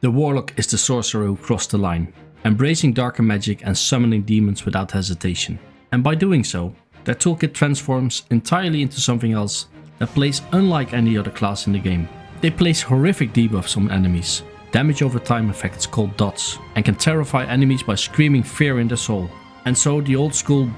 The Warlock is the sorcerer who crossed the line, embracing darker magic and summoning demons without hesitation. And by doing so, their toolkit transforms entirely into something else that plays unlike any other class in the game. They place horrific debuffs on enemies, damage over time effects called dots, and can terrify enemies by screaming fear in their soul. And so the old school ...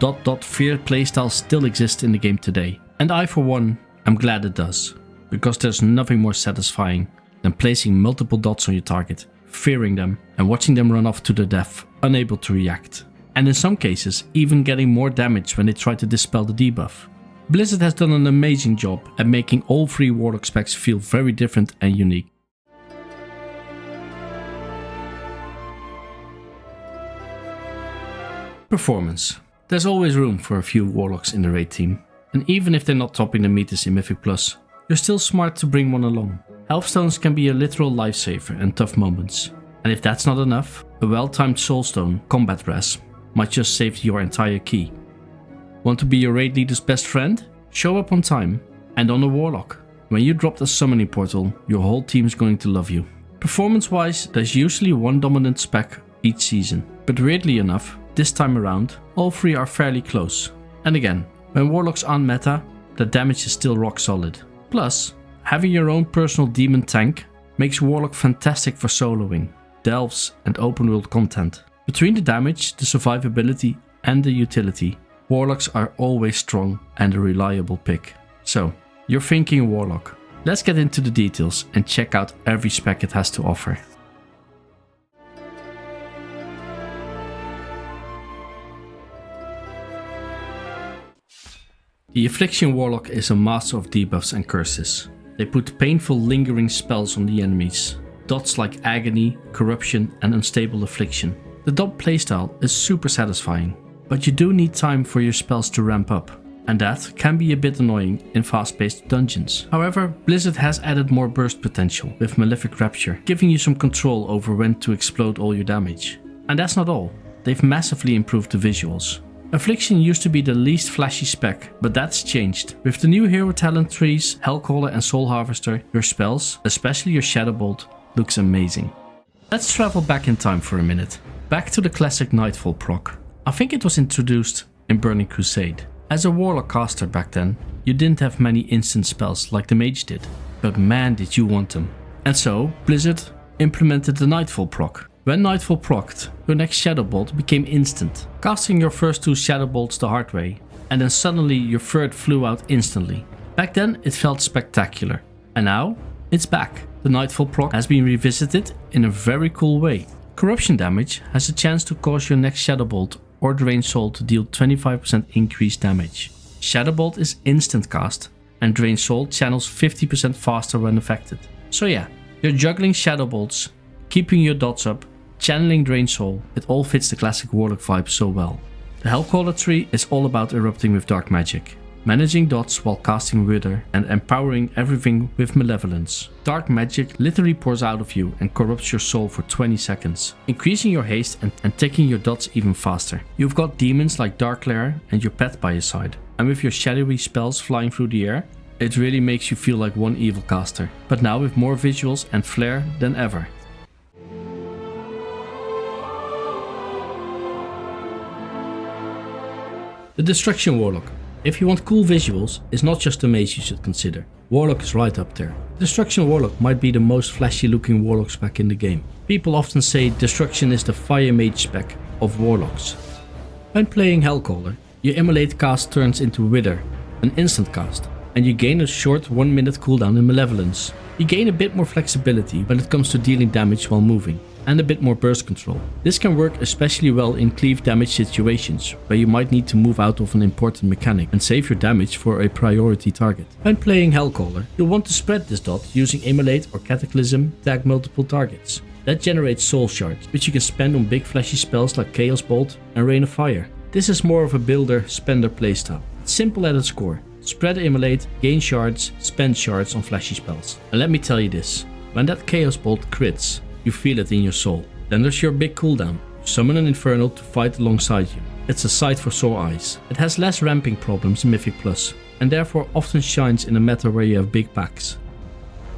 fear playstyle still exists in the game today. And I for one am glad it does, because there's nothing more satisfying than placing multiple dots on your target, fearing them and watching them run off to their death, unable to react. And in some cases even getting more damage when they try to dispel the debuff. Blizzard has done an amazing job at making all 3 Warlock specs feel very different and unique. Performance. There's always room for a few Warlocks in the raid team, and even if they're not topping the meters in Mythic Plus, you're still smart to bring one along. Healthstones can be a literal lifesaver in tough moments, and if that's not enough, a well-timed Soulstone combat res might just save your entire key. Want to be your raid leader's best friend? Show up on time, and on a Warlock. When you drop the summoning portal, your whole team is going to love you. Performance-wise, there's usually one dominant spec each season, but weirdly enough, this time around, all 3 are fairly close. And again, when Warlocks aren't meta, the damage is still rock solid. Plus, having your own personal demon tank makes Warlock fantastic for soloing, delves and open world content. Between the damage, the survivability and the utility, Warlocks are always strong and a reliable pick. So, you're thinking Warlock. Let's get into the details and check out every spec it has to offer. The Affliction Warlock is a master of debuffs and curses. They put painful lingering spells on the enemies. Dots like Agony, Corruption and Unstable Affliction. The dot playstyle is super satisfying, but you do need time for your spells to ramp up, and that can be a bit annoying in fast-paced dungeons. However, Blizzard has added more burst potential with Malefic Rapture, giving you some control over when to explode all your damage. And that's not all, they've massively improved the visuals. Affliction used to be the least flashy spec, but that's changed. With the new hero talent trees, Hellcaller and Soul Harvester, your spells, especially your Shadow Bolt, looks amazing. Let's travel back in time for a minute. Back to the classic Nightfall proc. I think it was introduced in Burning Crusade. As a Warlock caster back then, you didn't have many instant spells like the Mage did, but man did you want them. And so, Blizzard implemented the Nightfall proc. When Nightfall procced, your next Shadow Bolt became instant, casting your first 2 Shadow Bolts the hard way, and then suddenly your third flew out instantly. Back then it felt spectacular, and now it's back. The Nightfall proc has been revisited in a very cool way. Corruption damage has a chance to cause your next Shadow Bolt or Drain Soul to deal 25% increased damage. Shadow Bolt is instant cast, and Drain Soul channels 50% faster when affected. So yeah, you're juggling Shadow Bolts, keeping your dots up, channeling Drain Soul, it all fits the classic Warlock vibe so well. The Hellcaller tree is all about erupting with dark magic, managing dots while casting Wither and empowering everything with Malevolence. Dark magic literally pours out of you and corrupts your soul for 20 seconds, increasing your haste and taking your dots even faster. You've got demons like Darklair and your pet by your side, and with your shadowy spells flying through the air, it really makes you feel like one evil caster, but now with more visuals and flair than ever. The Destruction Warlock. If you want cool visuals, it's not just the Mage you should consider. Warlock is right up there. Destruction Warlock might be the most flashy looking Warlock spec in the game. People often say Destruction is the Fire Mage spec of Warlocks. When playing Hellcaller, your Immolate cast turns into Wither, an instant cast, and you gain a short 1 minute cooldown in Malevolence. You gain a bit more flexibility when it comes to dealing damage while moving, and a bit more burst control. This can work especially well in cleave damage situations, where you might need to move out of an important mechanic and save your damage for a priority target. When playing Hellcaller, you'll want to spread this dot using Immolate or Cataclysm to tag multiple targets. That generates soul shards, which you can spend on big flashy spells like Chaos Bolt and Rain of Fire. This is more of a builder-spender playstyle. It's simple at its core. Spread Immolate, gain shards, spend shards on flashy spells. And let me tell you this, when that Chaos Bolt crits, you feel it in your soul. Then there's your big cooldown. Summon an Infernal to fight alongside you. It's a sight for sore eyes. It has less ramping problems in Mythic Plus, and therefore often shines in a meta where you have big packs.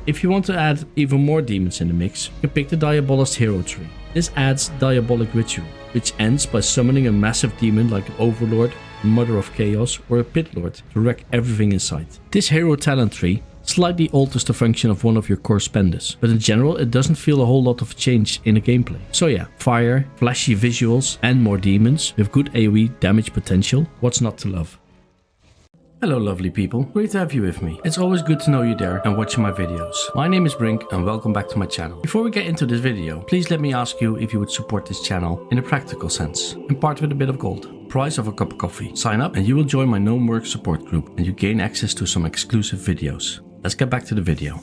If you want to add even more demons in the mix, you can pick the Diabolist hero tree. This adds Diabolic Ritual, which ends by summoning a massive demon like an Overlord, a Mother of Chaos or a Pit Lord to wreck everything in sight. This hero talent tree slightly alters the function of one of your core spenders, but in general it doesn't feel a whole lot of change in the gameplay. So yeah, fire, flashy visuals and more demons with good AoE damage potential, what's not to love? Hello lovely people, great to have you with me. It's always good to know you there and watching my videos. My name is Brink and welcome back to my channel. Before we get into this video, please let me ask you if you would support this channel in a practical sense and part with a bit of gold. Price of a cup of coffee. Sign up and you will join my known work support group and you gain access to some exclusive videos. Let's get back to the video.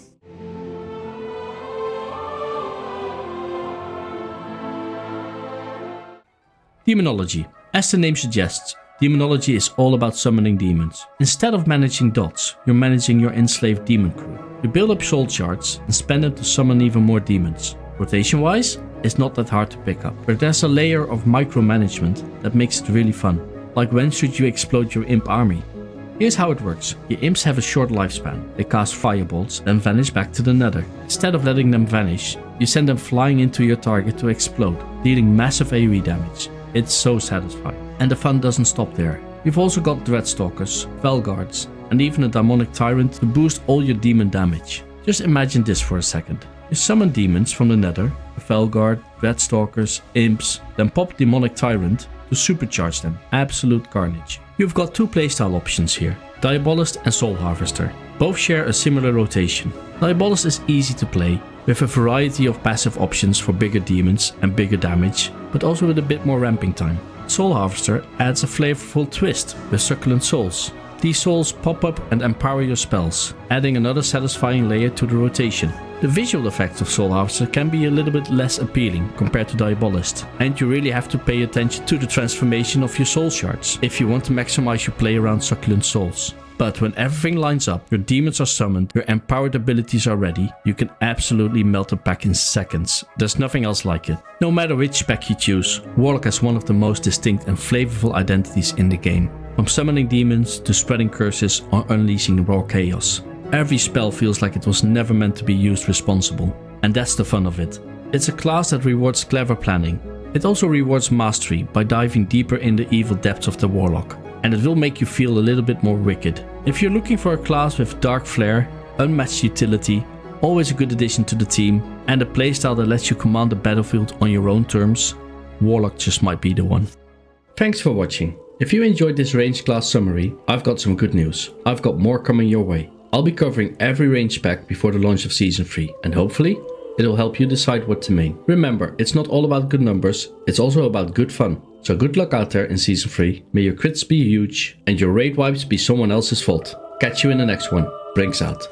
Demonology. As the name suggests, Demonology is all about summoning demons. Instead of managing dots, you're managing your enslaved demon crew. You build up soul shards and spend them to summon even more demons. Rotation wise, it's not that hard to pick up, but there's a layer of micromanagement that makes it really fun. Like when should you explode your imp army? Here's how it works. Your imps have a short lifespan. They cast firebolts, then vanish back to the nether. Instead of letting them vanish, you send them flying into your target to explode, dealing massive AoE damage. It's so satisfying. And the fun doesn't stop there. You've also got Dreadstalkers, Felguards, and even a Demonic Tyrant to boost all your demon damage. Just imagine this for a second. You summon demons from the nether, a Felguard, Dreadstalkers, imps, then pop Demonic Tyrant to supercharge them. Absolute carnage. You've got two playstyle options here, Diabolist and Soul Harvester. Both share a similar rotation. Diabolist is easy to play, with a variety of passive options for bigger demons and bigger damage, but also with a bit more ramping time. Soul Harvester adds a flavorful twist with succulent souls. These souls pop up and empower your spells, adding another satisfying layer to the rotation. The visual effects of Soul Harvester can be a little bit less appealing compared to Diabolist, and you really have to pay attention to the transformation of your soul shards if you want to maximize your play around succulent souls. But when everything lines up, your demons are summoned, your empowered abilities are ready, you can absolutely melt a pack in seconds. There's nothing else like it. No matter which spec you choose, Warlock has one of the most distinct and flavorful identities in the game. From summoning demons to spreading curses or unleashing raw chaos. Every spell feels like it was never meant to be used responsibly, and that's the fun of it. It's a class that rewards clever planning. It also rewards mastery by diving deeper in the evil depths of the Warlock. And it will make you feel a little bit more wicked. If you're looking for a class with dark flair, unmatched utility, always a good addition to the team, and a playstyle that lets you command the battlefield on your own terms, Warlock just might be the one. Thanks for watching. If you enjoyed this range class summary, I've got some good news. I've got more coming your way. I'll be covering every range spec before the launch of Season 3, and hopefully, it'll help you decide what to main. Remember, it's not all about good numbers, it's also about good fun. So good luck out there in Season 3, may your crits be huge and your raid wipes be someone else's fault. Catch you in the next one. Brink's out.